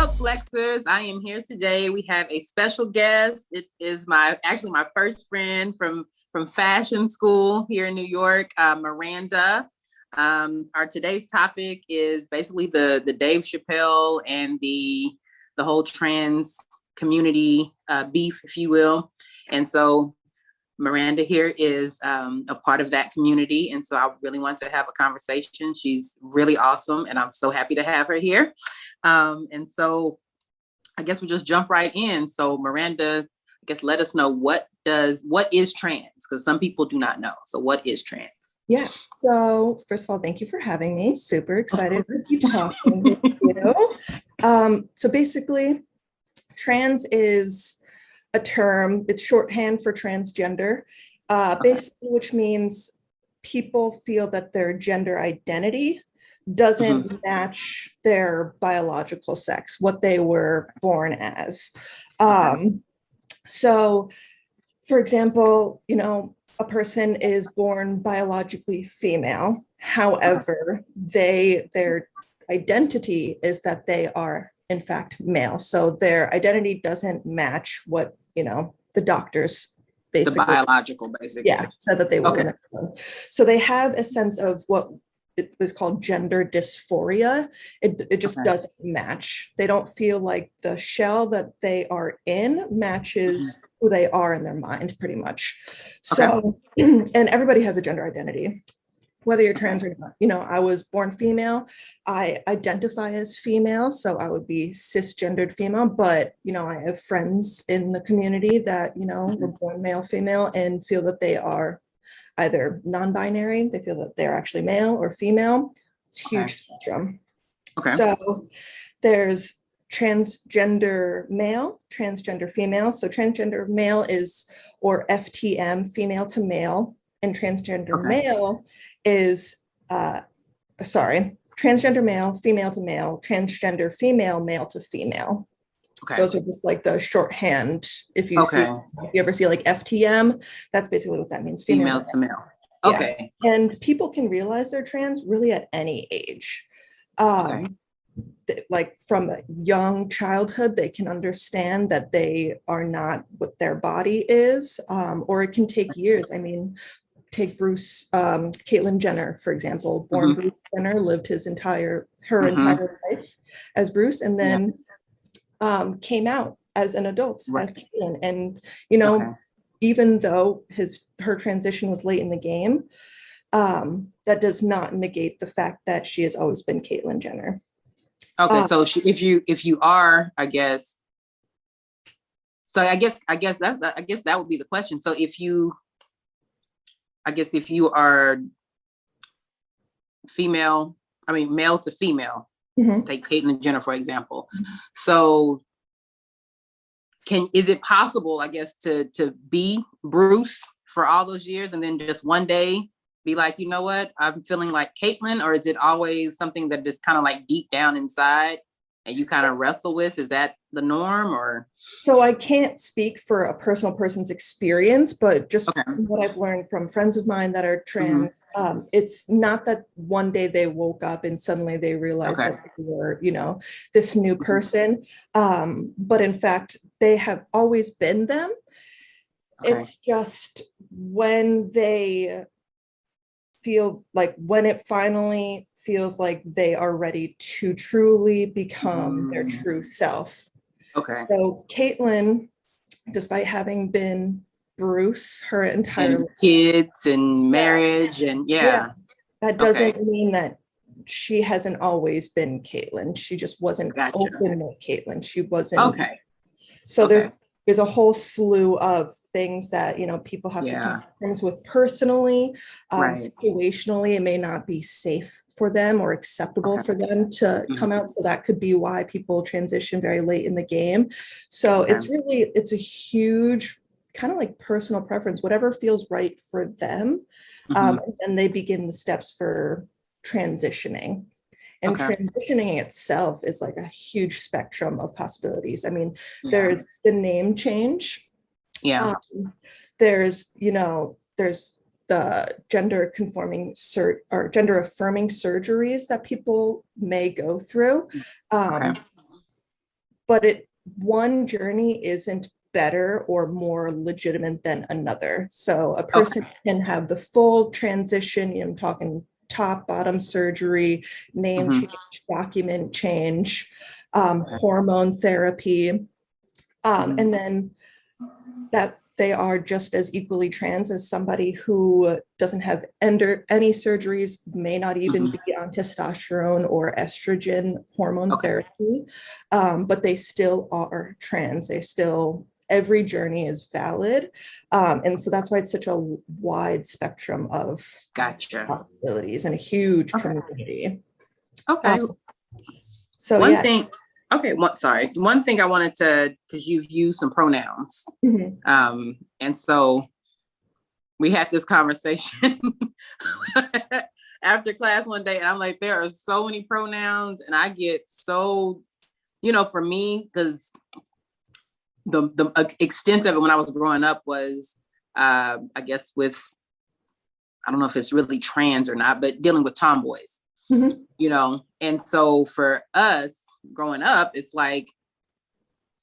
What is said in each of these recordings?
up, Flexers? I am here today. We have a special guest. It is my first friend from fashion school here in New York, Miranda. Our today's topic is basically the Dave Chapelle and the whole trans community beef, if you will. And so Miranda here is a part of that community. And so I really want to have a conversation. She's really awesome. And I'm so happy to have her here. And so I guess we'll just jump right in. So Miranda, I guess let us know what is trans? Because some people do not know. So what is trans? Yes. So first of all, thank you for having me. Super excited to be talking with you. So basically, trans is a term, it's shorthand for transgender, basically, which means people feel that their gender identity doesn't match their biological sex, what they were born as. So, for example, a person is born biologically female. However, their identity is that they are in fact male. So their identity doesn't match what, the doctors basically. The biological, basically. Yeah, said that they were. Okay. So they have a sense of what it was called gender dysphoria. It just doesn't match. They don't feel like the shell that they are in matches who they are in their mind, pretty much. So, and everybody has a gender identity, whether you're trans or not. I was born female. I identify as female, so I would be cisgendered female, but, I have friends in the community that, were born male, female, and feel that they are either non-binary, they feel that they're actually male or female. It's a huge spectrum. So there's transgender male, transgender female. So transgender male is, or FTM, female to male, and transgender male is, transgender male, female to male, transgender female, male to female. Those are just like the shorthand. If you ever see like FTM, that's basically what that means. Female to male. Okay. Yeah. And people can realize they're trans really at any age. Like from a young childhood, they can understand that they are not what their body is, or it can take years. I mean, take Bruce, Caitlyn Jenner, for example. Born Bruce Jenner, lived her entire life as Bruce, and then came out as an adult as Caitlyn. And even though her transition was late in the game, that does not negate the fact that she has always been Caitlyn Jenner. Okay, so if you are, I guess that would be the question. So if you are female, male to female, take Caitlyn Jenner, for example. So is it possible, I guess, to be Bruce for all those years and then just one day be like, you know what, I'm feeling like Caitlyn? Or is it always something that is kind of like deep down inside and you kind of wrestle with? Is that the norm? Or so I can't speak for a person's experience, but just from what I've learned from friends of mine that are trans, it's not that one day they woke up and suddenly they realized that they were, this new person. But in fact, they have always been them. It's just when they feel like, when it finally feels like they are ready to truly become their true self. So Caitlyn, despite having been Bruce her entire life, kids and marriage and that doesn't mean that she hasn't always been Caitlyn. She just wasn't open with Caitlyn. She wasn't. So there's a whole slew of things that, people have to come to terms with personally, situationally. It may not be safe for them or acceptable for them to come out. So that could be why people transition very late in the game. So it's a huge kind of like personal preference, whatever feels right for them. And then they begin the steps for transitioning. And transitioning itself is like a huge spectrum of possibilities. I mean, there's the name change. There's the gender conforming or gender affirming surgeries that people may go through. but one journey isn't better or more legitimate than another. So a person can have the full transition, I'm talking top, bottom surgery, name change, document change, hormone therapy, and then that they are just as equally trans as somebody who doesn't have any surgeries, may not even be on testosterone or estrogen hormone therapy, but they still are trans. Every journey is valid. And so that's why it's such a wide spectrum of possibilities and a huge community. So one thing I wanted to, because you've used some pronouns. And so we had this conversation after class one day, and I'm like, there are so many pronouns, and I get so, for me, because the extent of it when I was growing up was, I guess I don't know if it's really trans or not, but dealing with tomboys, and so for us growing up, it's like,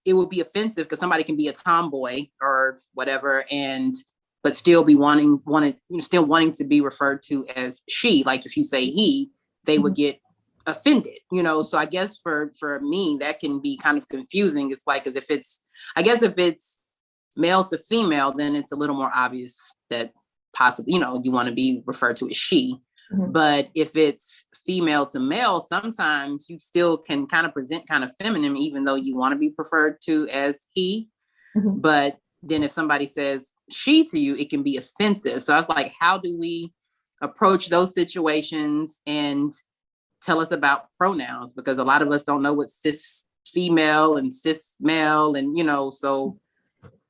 it would be offensive because somebody can be a tomboy or whatever, but still be wanting to be referred to as she. Like if you say he, they would get offended, So I guess for me, that can be kind of confusing. It's like, if it's male to female, then it's a little more obvious that possibly, you want to be referred to as she. But if it's female to male, sometimes you still can kind of present kind of feminine, even though you want to be referred to as he. But then if somebody says she to you, it can be offensive. So I was like, how do we approach those situations? And tell us about pronouns, because a lot of us don't know what cis female and cis male, and so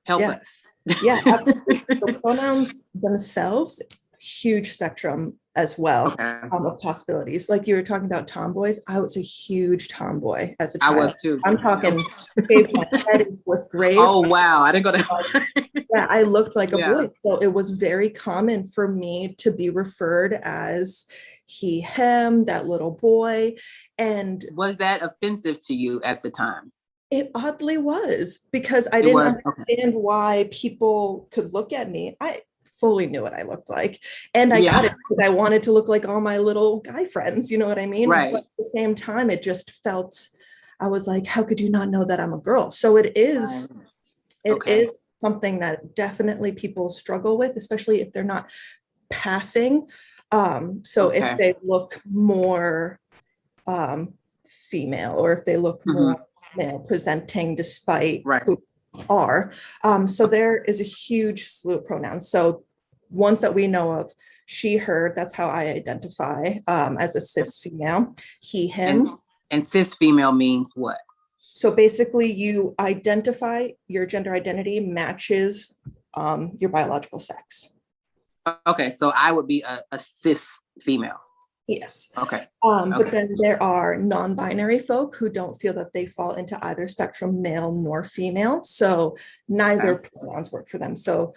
help us. Yeah, absolutely. So pronouns themselves, huge spectrum as well of possibilities. Like you were talking about tomboys, I was a huge tomboy as a child. I was too. I'm talking shaved my head in 4th grade. Oh wow, I didn't go to yeah, I looked like a boy. So it was very common for me to be referred as he, him, that little boy. And was that offensive to you at the time? It oddly was, because I didn't understand why people could look at me. I fully knew what I looked like, and I got it because I wanted to look like all my little guy friends, you know what I mean? Right. But at the same time, it just felt, I was like, how could you not know that I'm a girl? So it is something that definitely people struggle with, especially if they're not passing. So if they look more female, or if they look more male presenting, despite who they are. So there is a huge slew of pronouns. So ones that we know of: she, her, that's how I identify as a cis female. He, him. And cis female means what? So basically you identify, your gender identity matches your biological sex. Okay, so I would be a cis female. Yes. Okay. But then there are non-binary folk who don't feel that they fall into either spectrum, male nor female. So neither pronouns work for them. So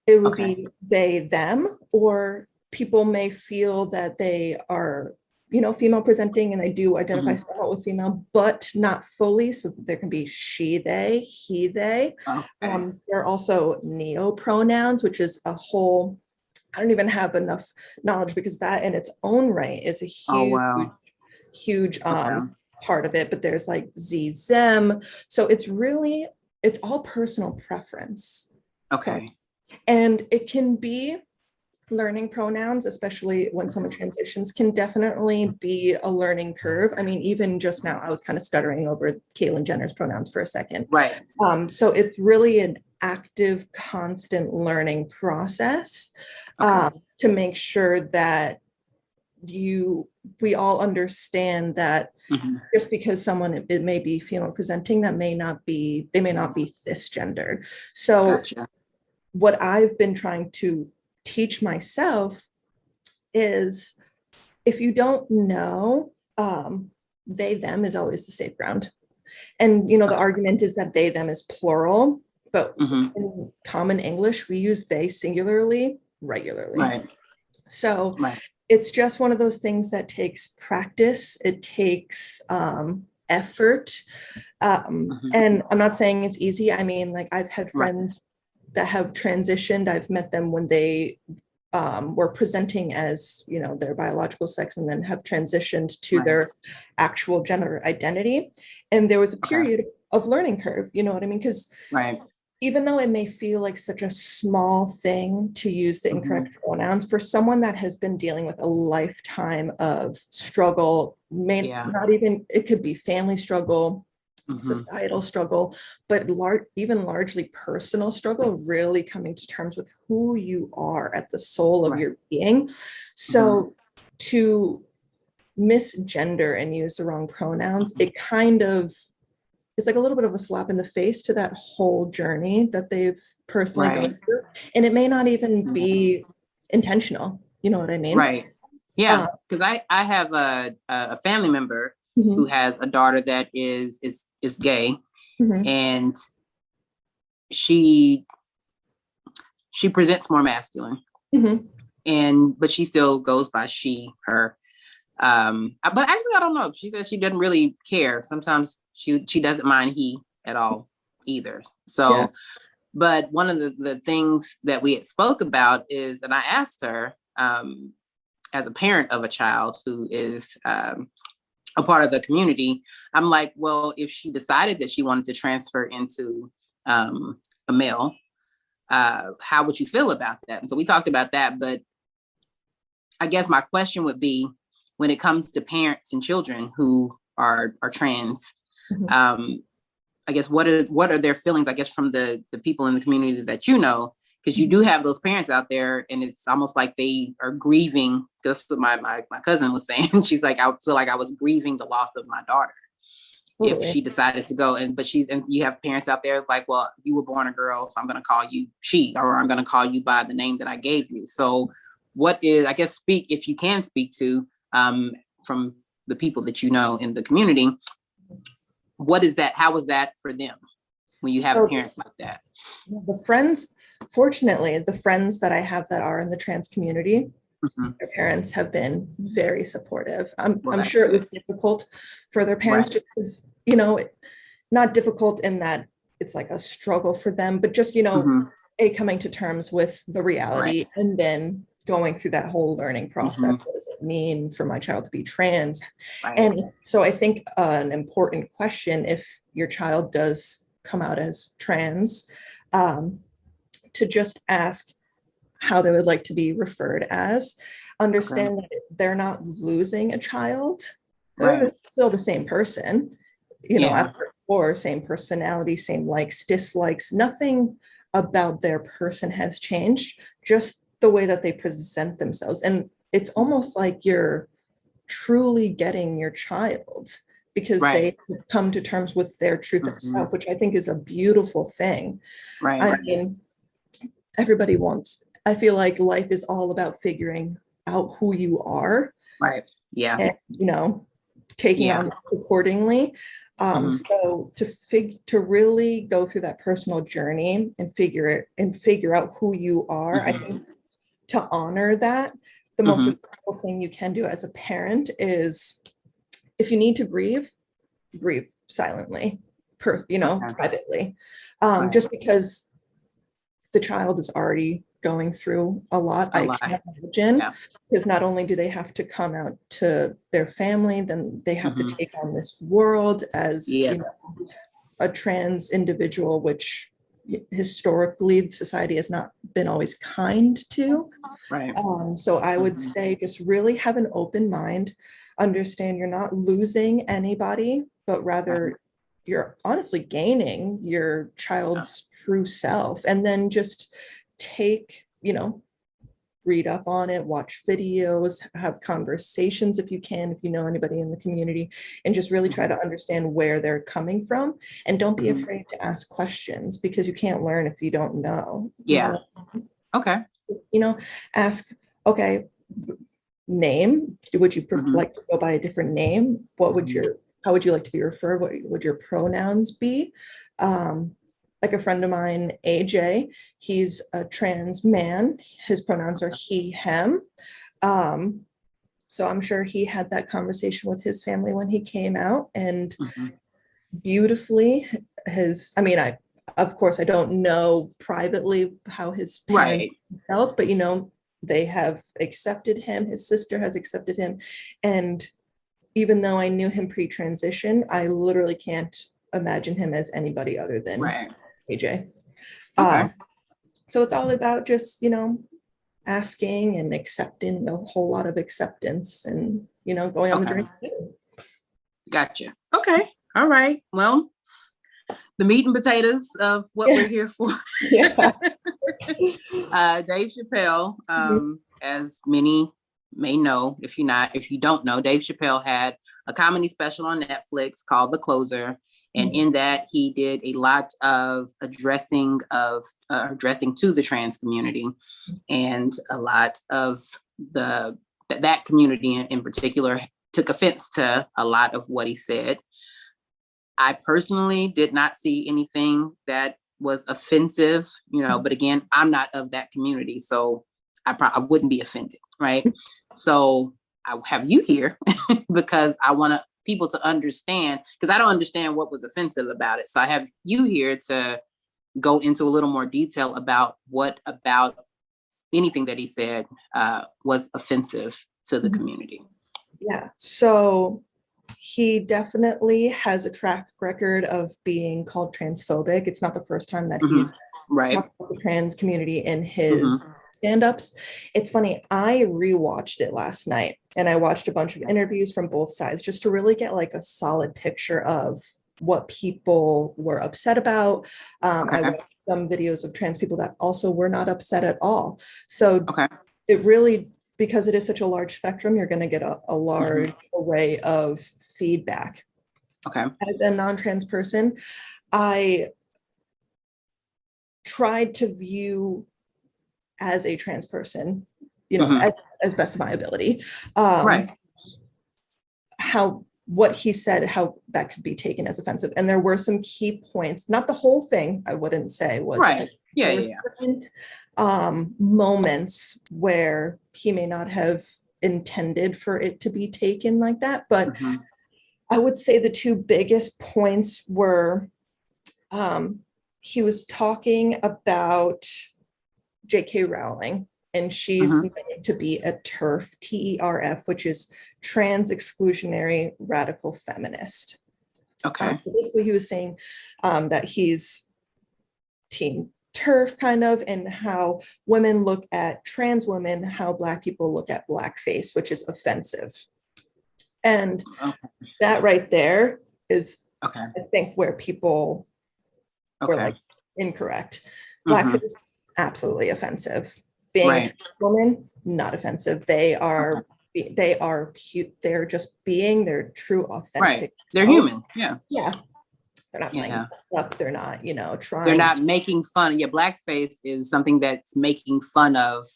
it would be they, them, or people may feel that they are, female presenting, and they do identify somewhat with female, but not fully. So there can be she, they, he, they. There are also neo-pronouns, which is a whole, I don't even have enough knowledge, because that in its own right is a huge part of it. But there's like z, them. So it's all personal preference. Okay. And it can be, learning pronouns, especially when someone transitions, can definitely be a learning curve. I mean, even just now, I was kind of stuttering over Caitlyn Jenner's pronouns for a second. Right. So it's really an active, constant learning process to make sure that we all understand that just because someone, it may be female presenting, they may not be cisgendered. So what I've been trying to teach myself is, if you don't know, they, them is always the safe ground. And, the argument is that they, them is plural, but in common English, we use they singularly regularly. Right. So it's just one of those things that takes practice. It takes effort. And I'm not saying it's easy. I mean, like I've had friends that have transitioned. I've met them when they were presenting as, you know, their biological sex and then have transitioned to their actual gender identity. And there was a period of learning curve, you know what I mean? Because even though it may feel like such a small thing to use the incorrect pronouns, for someone that has been dealing with a lifetime of struggle, not even, it could be family struggle, societal struggle, but even largely personal struggle, really coming to terms with who you are at the soul of your being. So to misgender and use the wrong pronouns, it kind of, it's like a little bit of a slap in the face to that whole journey that they've personally gone through. And it may not even be intentional. You know what I mean? Yeah. Because I have a family member who has a daughter that is gay, and she presents more masculine, but she still goes by she, her. But actually, I don't know. She says she doesn't really care. Sometimes she doesn't mind he at all either. So, but one of the things that we had spoke about is, and I asked her, as a parent of a child who is a part of the community, I'm like, well, if she decided that she wanted to transfer into a male, how would you feel about that? And so we talked about that, but I guess my question would be, when it comes to parents and children who are trans, I guess what are their feelings, I guess, from the people in the community that you know, because you do have those parents out there, and it's almost like they are grieving. That's what my cousin was saying. She's like, I feel like I was grieving the loss of my daughter if she decided to go. And you have parents out there like, well, you were born a girl, so I'm going to call you she, or I'm going to call you by the name that I gave you. So what is, I guess, if you can speak to, from the people that you know in the community, what is that? How was that for them when you have a parent like that? The friends, fortunately, the friends that I have that are in the trans community, their parents have been very supportive. I'm sure it was difficult for their parents, just because, you know, not difficult in that it's like a struggle for them, but just, you know, coming to terms with the reality and then going through that whole learning process. What does it mean for my child to be trans? And so I think an important question, if your child does come out as trans, to just ask how they would like to be referred as. Understand that they're not losing a child. They're still the same person, you know, after or same personality, same likes, dislikes. Nothing about their person has changed, just the way that they present themselves. And it's almost like you're truly getting your child because they come to terms with their truth of self, which I think is a beautiful thing. I mean, everybody wants, I feel like life is all about figuring out who you are. And, you know, taking on accordingly. So to really go through that personal journey and figure out who you are, I think to honor that, the most respectful thing you can do as a parent is, if you need to grieve silently, privately, just because the child is already going through a lot. I can't imagine, because not only do they have to come out to their family, then they have to take on this world as you know, a trans individual, which historically society has not been always kind to. So I would say just really have an open mind, understand you're not losing anybody, but rather you're honestly gaining your child's true self. And then just take, you know, read up on it, watch videos, have conversations if you can, if you know anybody in the community, and just really try to understand where they're coming from. And don't be afraid to ask questions, because you can't learn if you don't know. You know, ask, okay, name, would you like to go by a different name? What would how would you like to be referred? What would your pronouns be? Like a friend of mine, AJ, he's a trans man. His pronouns are he, him. So I'm sure he had that conversation with his family when he came out, and beautifully of course I don't know privately how his parents felt, but they have accepted him. His sister has accepted him. And even though I knew him pre-transition, I literally can't imagine him as anybody other than AJ. So it's all about just, asking and accepting, a whole lot of acceptance, and, going on the journey. Gotcha. Okay. All right. Well, the meat and potatoes of what we're here for. Dave Chapelle, as many may know, if you don't know, Dave Chapelle had a comedy special on Netflix called The Closer. And in that, he did a lot of addressing to the trans community, and a lot of that community in particular took offense to a lot of what he said. I personally did not see anything that was offensive, but again, I'm not of that community, so I wouldn't be offended, right? So I have you here because I want people to understand, because I don't understand what was offensive about it. So I have you here to go into a little more detail about what about anything that he said was offensive to the community. Yeah. So he definitely has a track record of being called transphobic. It's not the first time that he's talked about the trans community in his stand-ups. It's funny, I rewatched it last night, and I watched a bunch of interviews from both sides just to really get like a solid picture of what people were upset about. I watched some videos of trans people that also were not upset at all. So it really, because it is such a large spectrum, you're going to get a large array of feedback. As a non-trans person, I tried to view as a trans person, as best of my ability, what he said, how that could be taken as offensive. And there were some key points, not the whole thing, I wouldn't say was certain moments where he may not have intended for it to be taken like that. But I would say the two biggest points were, he was talking about J.K. Rowling, and she's made to be a TERF, TERF, which is trans exclusionary radical feminist. So basically he was saying that he's team TERF kind of, and how women look at trans women, how Black people look at blackface, which is offensive. And that right there is, I think, where people were like incorrect. Blackface, absolutely offensive. Being a trans woman, not offensive. They are cute. They're just being their true, authentic. They're human. Yeah. They're not playing up. They're not, trying. They're not making fun. Blackface is something that's making fun of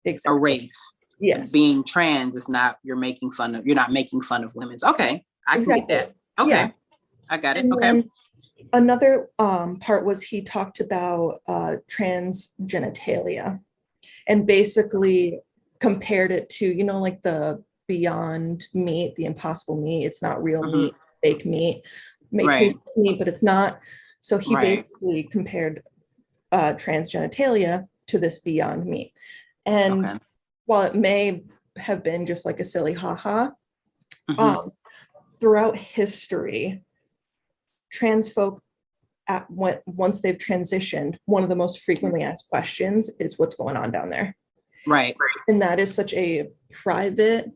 a race. Yes. Being trans is not, you're not making fun of women's. I can get that. I got it. And another part was he talked about trans genitalia, and basically compared it to, like the Beyond meat, the Impossible meat. It's not real meat, fake meat. May taste meat, but it's not. So he basically compared trans genitalia to this Beyond meat. And while it may have been just like a silly haha, throughout history, trans folk, once they've transitioned, one of the most frequently asked questions is, what's going on down there? And that is such a private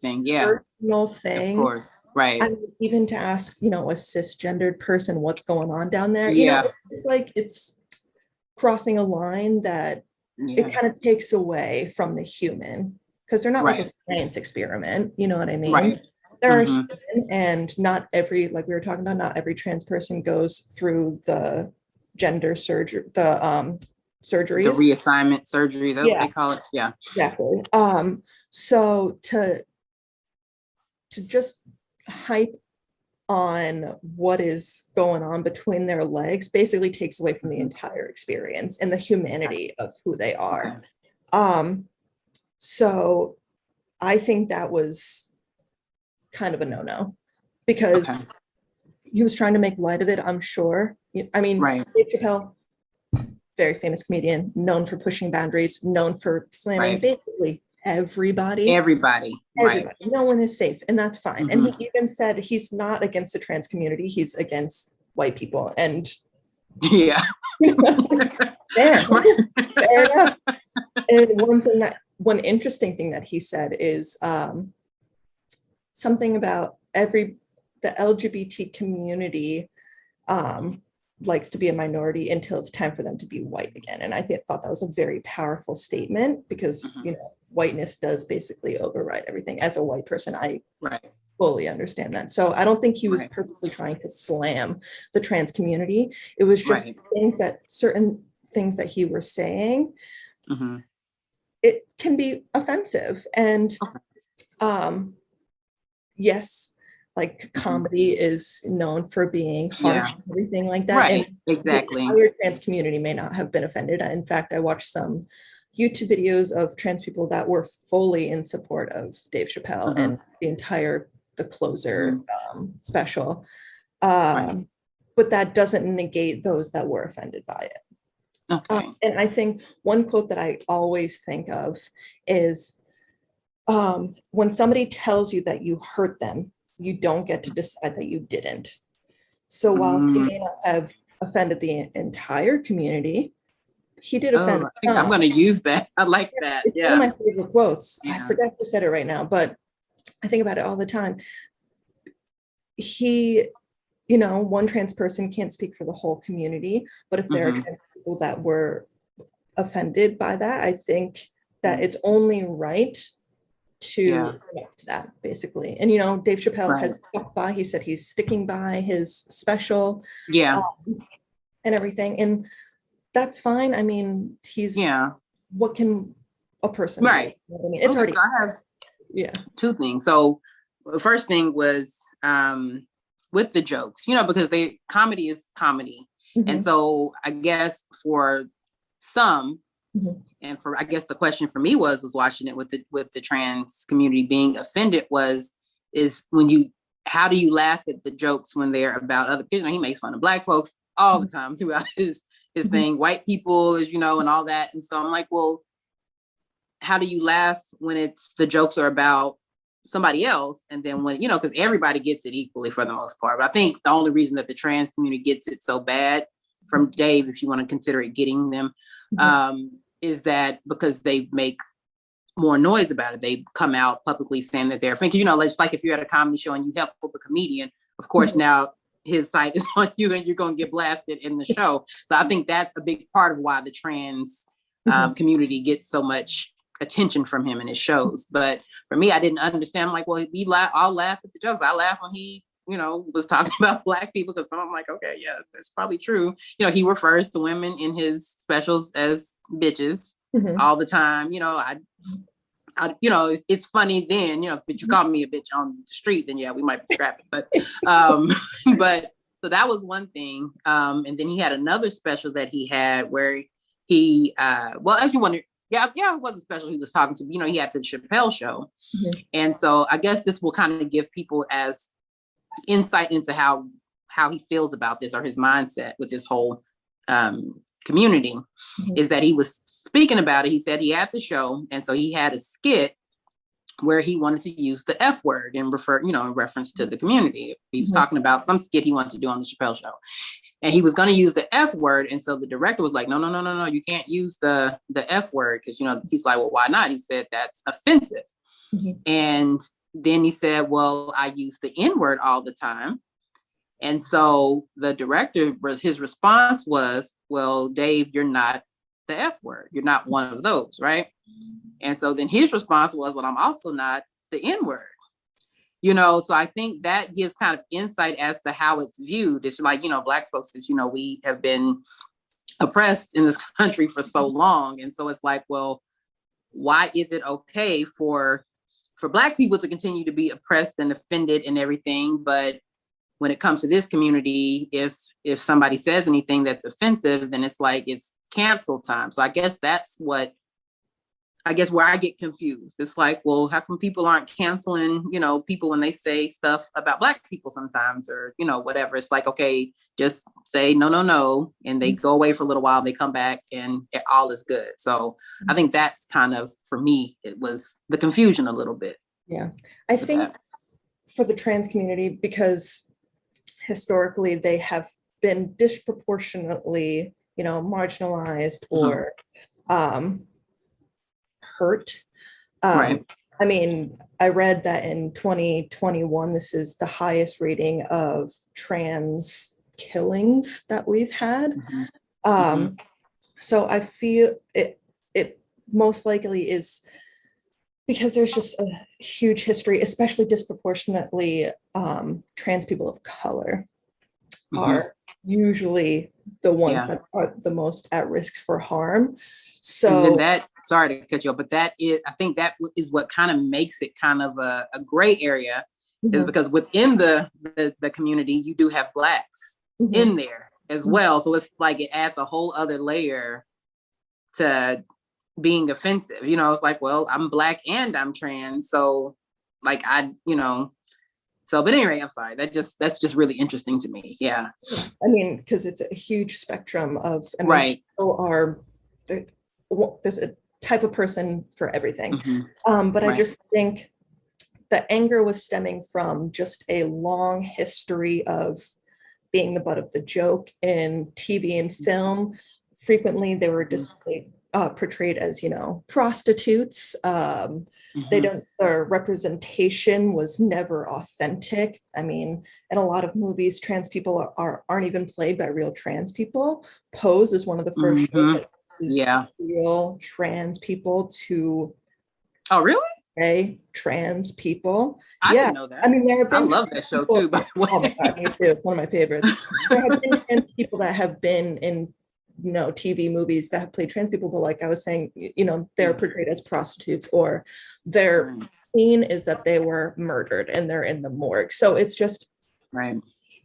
thing, personal thing, of course. And even to ask, a cisgendered person what's going on down there, it's like it's crossing a line that it kind of takes away from the human, because they're not like a science experiment, you know what I mean? They're human, and not every, like we were talking about, not every trans person goes through the gender surgery, the surgeries, the reassignment surgeries, that's what they call it. Exactly. So to just hype on what is going on between their legs basically takes away from the entire experience and the humanity of who they are. So I think that was kind of a no-no, because he was trying to make light of it, I'm sure. I mean, Right. Dave Chapelle, very famous comedian, known for pushing boundaries, known for slamming basically everybody. Everybody. Right. No one is safe, and that's fine. And he even said he's not against the trans community, he's against white people. And yeah. Fair enough. And one interesting thing that he said is something about the LGBT community likes to be a minority until it's time for them to be white again. And I thought that was a very powerful statement, because whiteness does basically override everything. As a white person, I fully understand that. So I don't think he was purposely trying to slam the trans community. It was just certain things that he was saying, it can be offensive. And yes, like comedy is known for being harsh and everything like that. Right, and exactly. The entire trans community may not have been offended. In fact, I watched some YouTube videos of trans people that were fully in support of Dave Chapelle and the closer special. But that doesn't negate those that were offended by it. And I think one quote that I always think of is, when somebody tells you that you hurt them, you don't get to decide that you didn't. So while he may not have offended the entire community, he did offend. I think I'm going to use that. I like that. It's one of my favorite quotes. I forget who said it right now, but I think about it all the time. One trans person can't speak for the whole community, but if there are trans people that were offended by that, I think that it's only right to connect that, basically. And Dave Chapelle has stuck by, he said he's sticking by his special and everything, and that's fine. I mean, what can a person do? I mean, it's already. So I have two things. So the first thing was with the jokes, because comedy is comedy. And so I guess for some, and I guess the question for me was watching it with the trans community being offended how do you laugh at the jokes when they're about other kids? He makes fun of Black folks all the time throughout his thing, white people, and all that. And so I'm like, well, how do you laugh when the jokes are about somebody else? And then when, because everybody gets it equally for the most part. But I think the only reason that the trans community gets it so bad from Dave, if you want to consider it getting them, is that because they make more noise about it. They come out publicly saying that they're offended. It's like if you're at a comedy show and you help the comedian, of course, now his site is on you and you're going to get blasted in the show. So I think that's a big part of why the trans community gets so much attention from him in his shows. But for me, I didn't understand. I'm like, well, I'll laugh at the jokes. I laugh when he was talking about Black people, because I'm like, okay, yeah, that's probably true. He refers to women in his specials as bitches all the time. It's funny then, if you call me a bitch on the street, then we might be scrapping. But so that was one thing. And then he had another special that he had where he, as you wonder, it was a special he was talking to, he had the Chappelle show. And so I guess this will kind of give people as insight into how he feels about this, or his mindset with this whole community, is that he was speaking about it. He said he had the show, and so he had a skit where he wanted to use the F word and refer, in reference to the community. He was talking about some skit he wanted to do on the Chappelle show, and he was going to use the F word. And so the director was like, no, you can't use the F word, because he's like, well, why not? He said that's offensive. And then he said, well, I use the N word all the time. And so the director, his response was, well, Dave, you're not the F word. You're not one of those, right? And so then his response was, well, I'm also not the N word. So I think that gives kind of insight as to how it's viewed. It's like, Black folks, we have been oppressed in this country for so long. And so it's like, well, why is it okay for Black people to continue to be oppressed and offended and everything? But when it comes to this community, if somebody says anything that's offensive, then it's like it's cancel time. So I guess that's what I guess where I get confused. It's like, well, how come people aren't canceling, people when they say stuff about Black people sometimes, or, whatever. It's like, okay, just say no, no, no. And they go away for a little while, they come back and all is good. So I think that's kind of, for me, it was the confusion a little bit. Yeah. I think for the trans community, because historically they have been disproportionately, marginalized or hurt. Right. I mean, I read that in 2021, this is the highest rating of trans killings that we've had. So I feel it most likely is because there's just a huge history, especially disproportionately trans people of color are usually the ones that are the most at risk for harm. So and then sorry to cut you off, but I think that is what kind of makes it kind of a gray area, is because within the community, you do have Blacks in there as well. So it's like it adds a whole other layer to being offensive. It's like, well, I'm Black and I'm trans. So like so, but anyway, I'm sorry. That's just really interesting to me. Yeah. I mean, because it's a huge spectrum of, people there's a type of person for everything. But I just think the anger was stemming from just a long history of being the butt of the joke in TV and film. Frequently, they were displayed, portrayed as, prostitutes. Their representation was never authentic. I mean, in a lot of movies, trans people aren't even played by real trans people. Pose is one of the first shows that uses real trans people to. Oh, really? Trans people. I didn't know that. I mean, there have been. I love that show too, by the way. Oh my God, me too. It's one of my favorites. There have been trans people that have been in TV movies that have played trans people, but like I was saying, they're portrayed as prostitutes, or their scene is that they were murdered and they're in the morgue. So it's just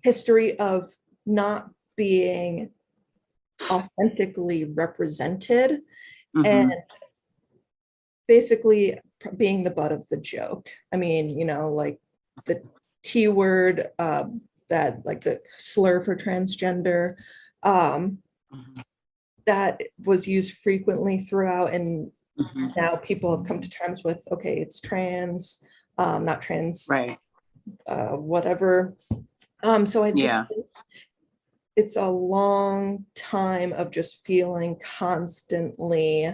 history of not being authentically represented and basically being the butt of the joke. I mean, like the T word, that like the slur for transgender, that was used frequently throughout, and now people have come to terms with, okay, it's trans, not trans, whatever. So I just think it's a long time of just feeling constantly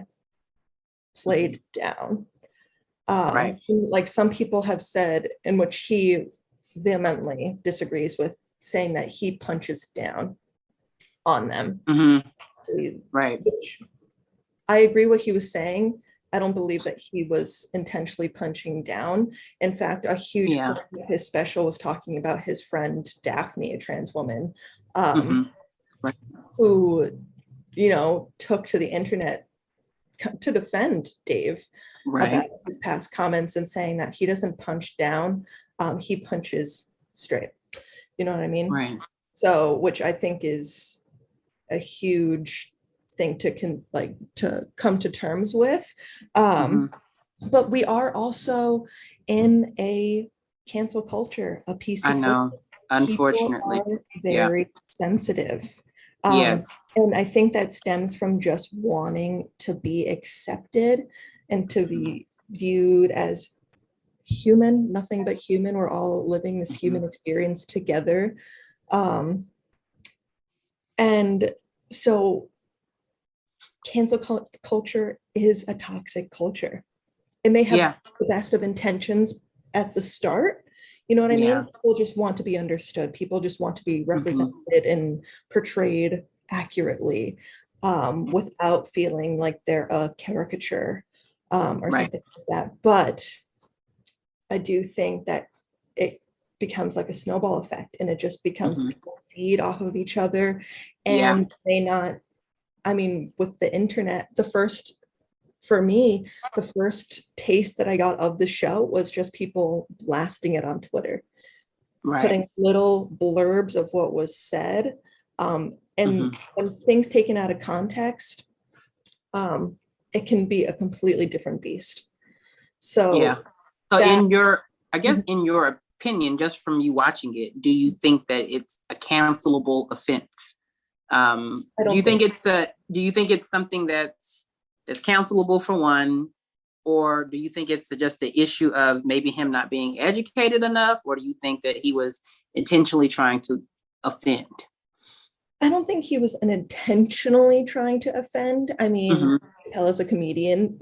played down. Like some people have said, in which he vehemently disagrees with, saying that he punches down on them. I agree what he was saying. I don't believe that he was intentionally punching down. In fact, a huge portion of his special was talking about his friend Daphne, a trans woman, who, took to the internet to defend Dave about his past comments and saying that he doesn't punch down, he punches straight. You know what I mean? So, which I think is a huge thing to come to terms with. But we are also in a cancel culture, a PC I know, culture. unfortunately. People are very sensitive. And I think that stems from just wanting to be accepted and to be viewed as human, nothing but human. We're all living this human experience together. And so cancel culture is a toxic culture. It may have the best of intentions at the start. You know what I mean? People just want to be understood. People just want to be represented and portrayed accurately, without feeling like they're a caricature, or something like that. But I do think that it becomes like a snowball effect, and it just becomes people feed off of each other, and with the internet, for me, the first taste that I got of the show was just people blasting it on Twitter, putting little blurbs of what was said. And when things taken out of context, it can be a completely different beast. So yeah. So I guess Mhm. in your opinion, just from you watching it, do you think that it's a cancelable offense? I Do you don't think think it's something that's cancelable for one, or do you think it's just an issue of maybe him not being educated enough, or do you think that he was intentionally trying to offend? I don't think he was intentionally trying to offend. I mean, Mm-hmm. Chappelle is a comedian,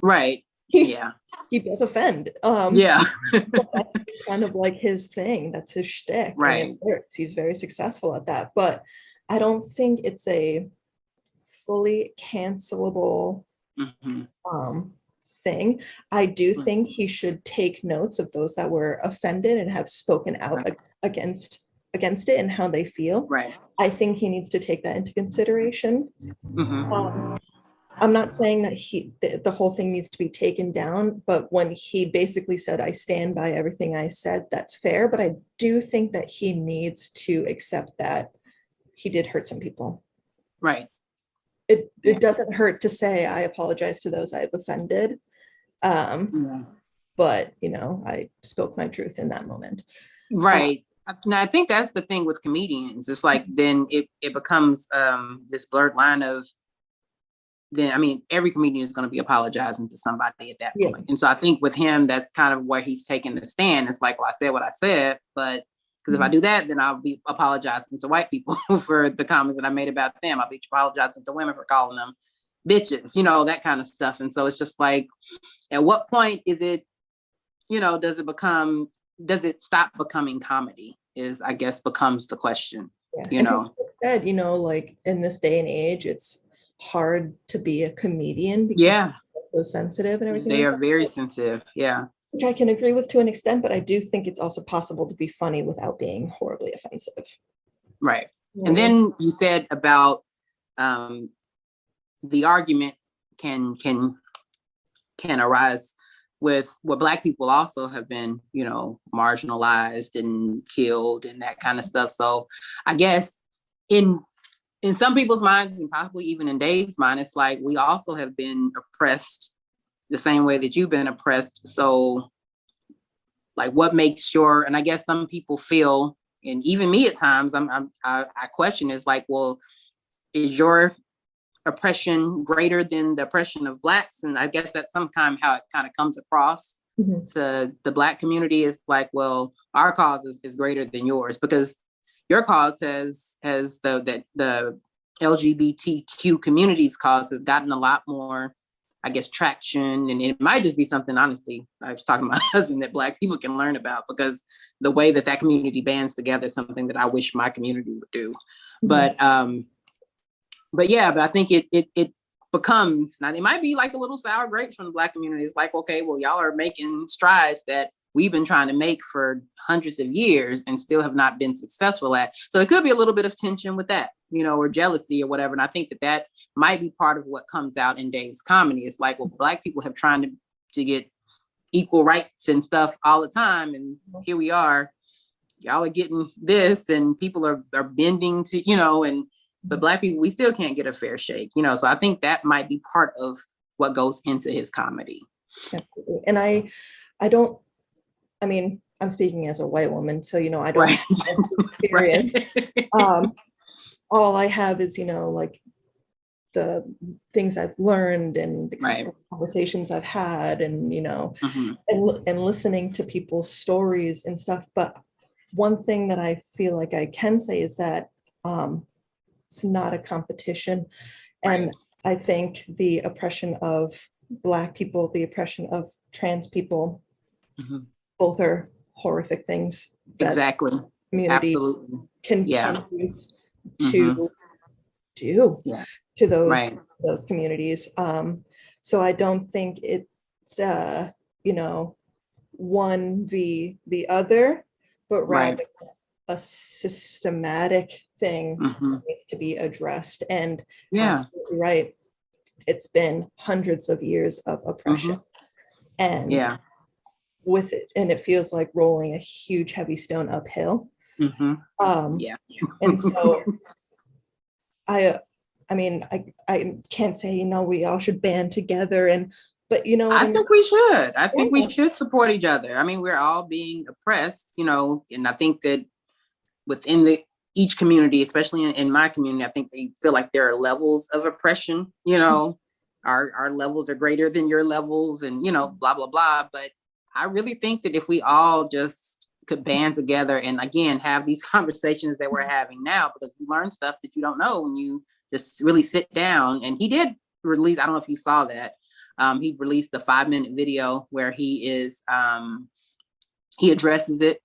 Right. he Yeah. he does offend. Yeah. But that's kind of like his thing. That's his shtick, and it Right. works. He's very successful at that. But I don't think it's a fully cancelable Mm-hmm. um, thing. I do think he should take notes of those that were offended and have spoken out Right. against it and how they feel. Right. I think he needs to take that into consideration. Mm-hmm. I'm not saying that the whole thing needs to be taken down, but when he basically said, I stand by everything I said, that's fair. But I do think that he needs to accept that he did hurt some people. Right. It Yeah. doesn't hurt to say, I apologize to those I've offended. Yeah. But, I spoke my truth in that moment. Right. Now I think that's the thing with comedians. It's like then it becomes this blurred line of then I mean every comedian is going to be apologizing to somebody at that Yeah. point. And so I think with him that's kind of where he's taking the stand. It's like, well, I said what I said, but because if I do that, then I'll be apologizing to white people for the comments that I made about them. I'll be apologizing to women for calling them bitches, that kind of stuff. And so it's just like, at what point is it, does it stop becoming comedy is, I guess, becomes the question, Yeah. And people said, like in this day and age, it's hard to be a comedian because Yeah, they're so sensitive and everything they like are that. very sensitive. Yeah. Which I can agree with to an extent, but I do think it's also possible to be funny without being horribly offensive. Right. You know And what I mean? then you said about the argument can arise with what Black people also have been, marginalized and killed and that kind of stuff. So I guess in some people's minds, and possibly even in Dave's mind, it's like we also have been oppressed the same way that you've been oppressed. So like what makes your, and I guess some people feel, and even me at times, I question is like, well, is your oppression greater than the oppression of Blacks? And I guess that's sometimes how it kind of comes across to the Black community is like, well, our cause is greater than yours because your cause has the LGBTQ community's cause has gotten a lot more, I guess, traction. And it might just be something, honestly, I was talking to my husband that Black people can learn about because the way that community bands together is something that I wish my community would do. But I think it becomes, now it might be like a little sour grapes from the Black community. It's like, okay, well, y'all are making strides that we've been trying to make for hundreds of years and still have not been successful at. So it could be a little bit of tension with that, or jealousy or whatever. And I think that might be part of what comes out in Dave's comedy. It's like, well, Black people have tried to get equal rights and stuff all the time. And here we are, y'all are getting this and people are bending to, but Black people, we still can't get a fair shake, so I think that might be part of what goes into his comedy. Absolutely. And I'm speaking as a white woman, so, I don't right. have experience. Right. All I have is, like the things I've learned and the conversations I've had and, and listening to people's stories and stuff. But one thing that I feel like I can say is that it's not a competition. And I think the oppression of Black people, the oppression of trans people, both are horrific things that exactly community absolutely continues to do to those communities. So I don't think it's one v the other, but rather a systematic thing needs to be addressed. And absolutely right, it's been hundreds of years of oppression, and with it, and it feels like rolling a huge heavy stone uphill. And so I mean, I can't say, we all should band together but you know what I I mean? think we should. I think we Yeah. should support each other. I mean, we're all being oppressed, and I think that within each community, especially in my community, I think they feel like there are levels of oppression. Our levels are greater than your levels, and blah blah blah. But I really think that if we all just could band together and again have these conversations that we're having now, because you learn stuff that you don't know when you just really sit down. And he did release, I don't know if you saw that, he released a 5-minute video where he addresses it.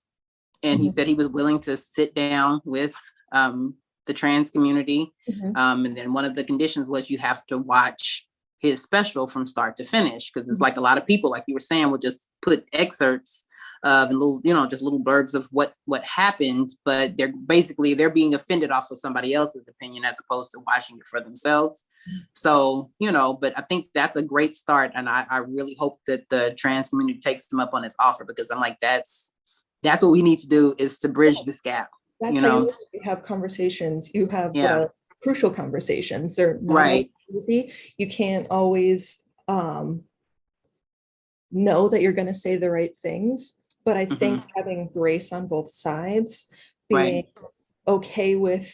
And he said he was willing to sit down with the trans community. And then one of the conditions was you have to watch his special from start to finish. Because it's like a lot of people, like you were saying, would just put excerpts of little, just little blurbs of what happened. But they're being offended off of somebody else's opinion as opposed to watching it for themselves. So, but I think that's a great start. And I really hope that the trans community takes them up on his offer, because I'm like, that's what we need to do, is to bridge this gap. That's how you have conversations. You have crucial conversations. They're not right. easy. You can't always know that you're going to say the right things. But I think having grace on both sides, being okay with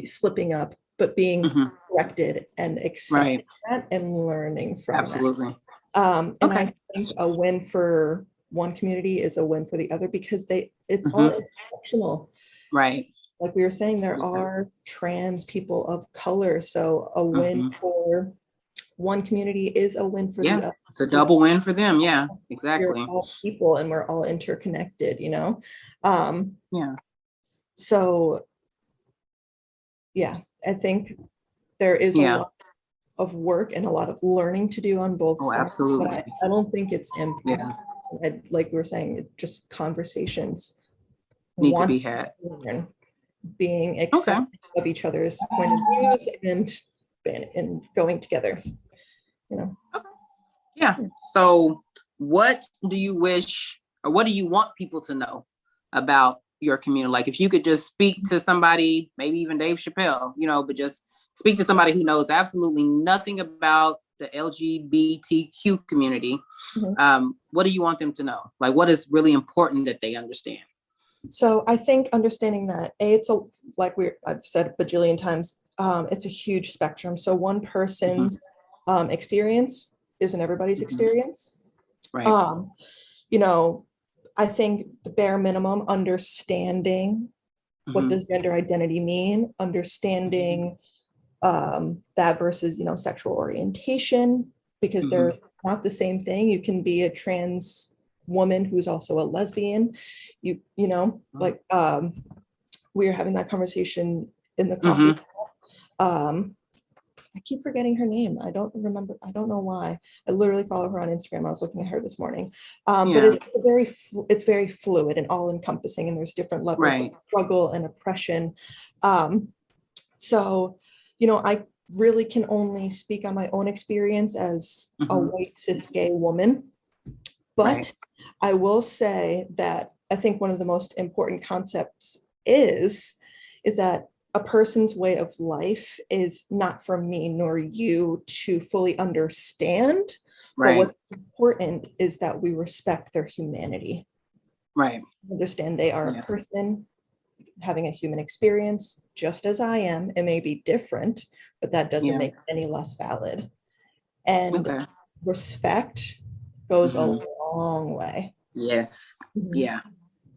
slipping up, but being corrected and accepting that and learning from Absolutely. that. And I think a win for one community is a win for the other, because it's all intersectional. Right. Like we were saying, there are trans people of color. So a win for one community is a win for the other. It's a double win for them. Yeah, exactly. We're all people and we're all interconnected, Yeah. So yeah, I think there is a lot of work and a lot of learning to do on both sides. Absolutely. But I don't think it's impossible. Like we were saying, just conversations need to be had. Being accepting of each other's point of views and going together. Yeah. So what do you wish, or what do you want people to know about your community? Like, if you could just speak to somebody, maybe even Dave Chapelle, but just speak to somebody who knows absolutely nothing about the LGBTQ community. What do you want them to know? Like, what is really important that they understand? So I think understanding that I've said a bajillion times, it's a huge spectrum. So one person's experience isn't everybody's experience. Right. I think the bare minimum, understanding what does gender identity mean, understanding that versus, sexual orientation, because they're not the same thing. You can be a trans woman who's also a lesbian. We were having that conversation in the coffee. I keep forgetting her name. I don't remember. I don't know why. I literally follow her on Instagram. I was looking at her this morning. But it's very fluid and all encompassing, and there's different levels of struggle and oppression. So, I really can only speak on my own experience as a white cis gay woman. But I will say that I think one of the most important concepts is that a person's way of life is not for me nor you to fully understand. But what's important is that we respect their humanity. Right. Understand they are a person having a human experience, just as I am. It may be different, but that doesn't make it any less valid. And respect goes a long way. Yes. Yeah.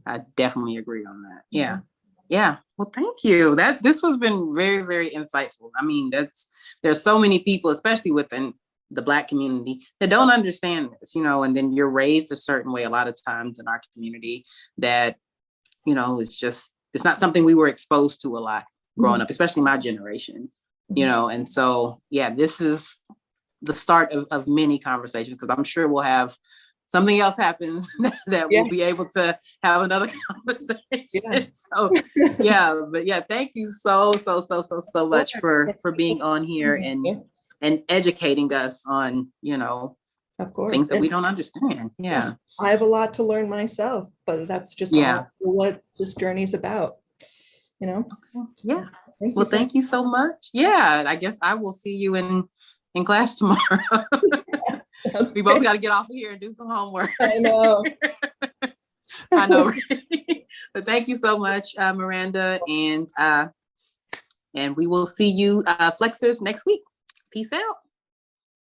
I definitely agree on that. Yeah. Yeah. Well, thank you. This has been very, very insightful. I mean, there's so many people, especially within the Black community, that don't understand this, and then you're raised a certain way a lot of times in our community that, it's not something we were exposed to a lot growing up, especially my generation, and so, this is the start of many conversations, because I'm sure we'll have something else happens that we'll be able to have another conversation. So thank you so much for being on here and educating us on, of course, things that we don't understand. Yeah. I have a lot to learn myself, but that's just what this journey is about, Yeah. Well, thank you so much. Yeah, I guess I will see you in class tomorrow. We both got to get off of here and do some homework. I know. I know. But thank you so much, Miranda, and we will see you flexers next week. Peace out.